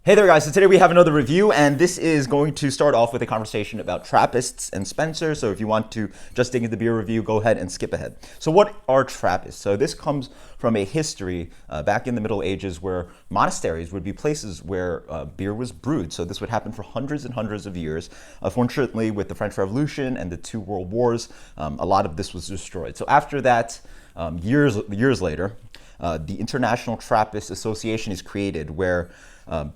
Hey there guys, so today we have another review and this is going to start off with a conversation about Trappists and Spencer. So if you want to just dig into the beer review, go ahead and skip ahead. So what are Trappists? So this comes from a history back in the Middle Ages where monasteries would be places where beer was brewed. So this would happen for hundreds and hundreds of years. Unfortunately, with the French Revolution and the two world wars, a lot of this was destroyed. So after that, years later, the International Trappist Association is created where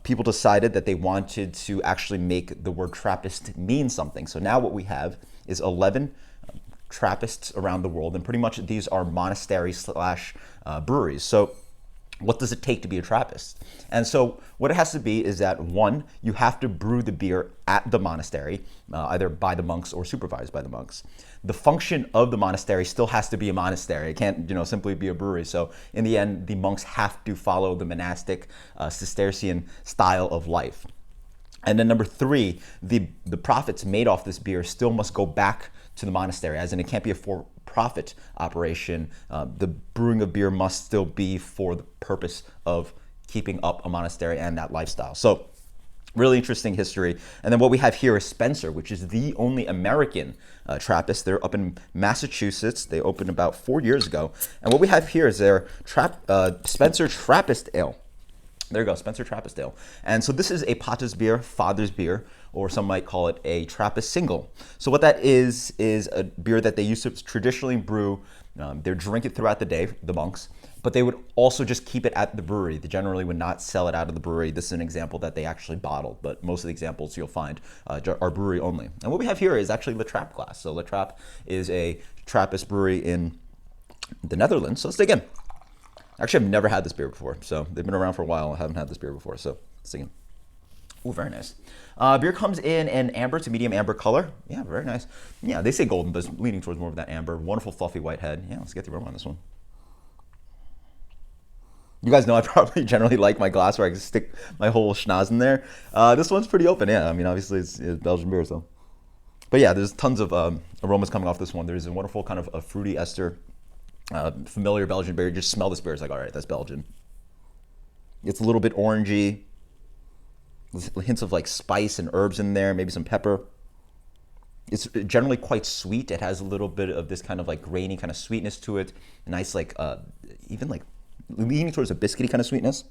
people decided that they wanted to actually make the word Trappist mean something. So now what we have is 11 Trappists around the world, and pretty much these are monasteries slash breweries. So what does it take to be a Trappist? And so what it has to be is that, one, you have to brew the beer at the monastery, either by the monks or supervised by the monks. The function of the monastery still has to be a monastery. It can't, simply be a brewery. So in the end, the monks have to follow the monastic Cistercian style of life. And then number three, the profits made off this beer still must go back to the monastery, as in it can't be a for-profit operation. The brewing of beer must still be for the purpose of keeping up a monastery and that lifestyle. So really interesting history. And then what we have here is Spencer, which is the only American Trappist. They're up in Massachusetts. They opened about 4 years ago. And what we have here is their Spencer Trappist Ale. There you go, Spencer Trappist Ale. And so this is a Pater's beer, father's beer, or some might call it a Trappist single. So what that is a beer that they used to traditionally brew. They would drink it throughout the day, the monks, but they would also just keep it at the brewery. They generally would not sell it out of the brewery. This is an example that they actually bottled, but most of the examples you'll find are brewery only. And what we have here is actually La Trappe glass. So La Trappe is a Trappist brewery in the Netherlands. So let's dig in. Actually, I've never had this beer before, so they've been around for a while. I haven't had this beer before, so let's dig in. Oh, very nice. Beer comes in an amber to medium amber color. Yeah, very nice. Yeah, they say golden, but it's leaning towards more of that amber. Wonderful fluffy white head. Yeah, let's get the aroma on this one. You guys know I probably generally like my glass where I can stick my whole schnoz in there. This one's pretty open, yeah. I mean, obviously it's Belgian beer, so. But yeah, there's tons of aromas coming off this one. There's a wonderful kind of a fruity ester. Familiar Belgian beer. You just smell this beer, it's like, all right, that's Belgian. It's a little bit orangey. There's hints of like spice and herbs in there, maybe some pepper. It's generally quite sweet. It has a little bit of this kind of like grainy kind of sweetness to it. A nice like, even like leaning towards a biscuity kind of sweetness.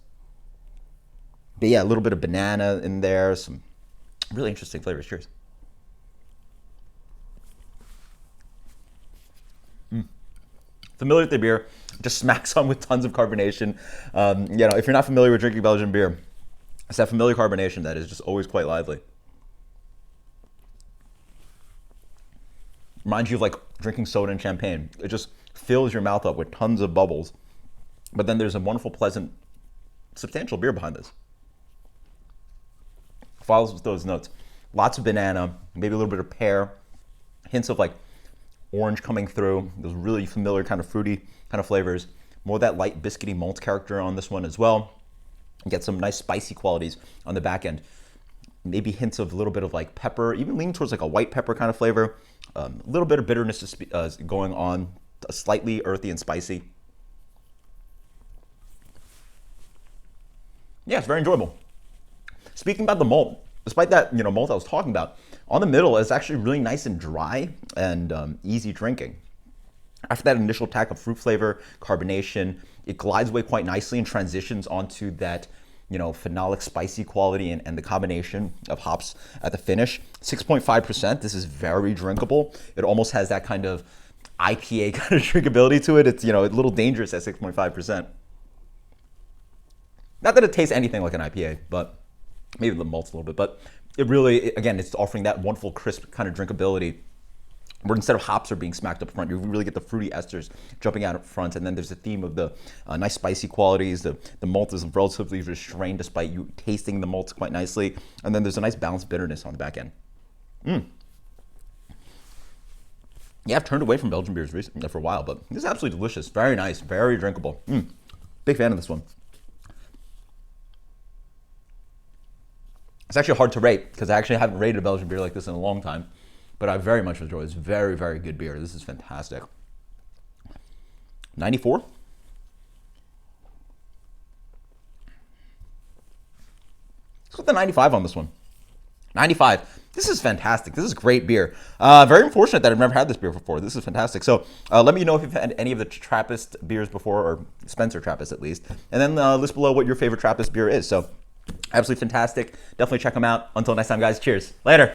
But yeah, a little bit of banana in there. Some really interesting flavors. Cheers. Familiar with the beer, just smacks on with tons of carbonation. If you're not familiar with drinking Belgian beer, it's that familiar carbonation that is just always quite lively. Reminds you of like drinking soda and champagne. It just fills your mouth up with tons of bubbles. But then there's a wonderful, pleasant, substantial beer behind this. Follows with those notes. Lots of banana, maybe a little bit of pear, hints of like orange coming through, those really familiar kind of fruity kind of flavors. More of that light biscuity malt character on this one as well. You get some nice spicy qualities on the back end. Maybe hints of a little bit of like pepper, even leaning towards like a white pepper kind of flavor. A little bit of bitterness going on, slightly earthy and spicy. Yeah, it's very enjoyable. Speaking about the malt, despite that malt I was talking about, on the middle it's actually really nice and dry and easy drinking. After that initial attack of fruit flavor, carbonation, it glides away quite nicely and transitions onto that phenolic spicy quality and the combination of hops at the finish. 6.5%, this is very drinkable. It almost has that kind of IPA kind of drinkability to it. It's a little dangerous at 6.5%. Not that it tastes anything like an IPA, but maybe the malt's a little bit, but it really, again, it's offering that wonderful crisp kind of drinkability where instead of hops are being smacked up front, you really get the fruity esters jumping out up front, and then there's a theme of the nice spicy qualities. The malt is relatively restrained despite you tasting the malt quite nicely, and then there's a nice balanced bitterness on the back end. Yeah, I've turned away from Belgian beers recently for a while, but this is absolutely delicious. Very nice, very drinkable. Big fan of this one. It's actually hard to rate because I actually haven't rated a Belgian beer like this in a long time, but I very much enjoy it. It's very, very good beer. This is fantastic. 94. Let's go with the 95 on this one. 95. This is fantastic. This is great beer. Very unfortunate that I've never had this beer before. This is fantastic. So let me know if you've had any of the Trappist beers before, or Spencer Trappist at least. And then list below what your favorite Trappist beer is. So absolutely fantastic. Definitely check them out. Until next time, guys. Cheers. Later.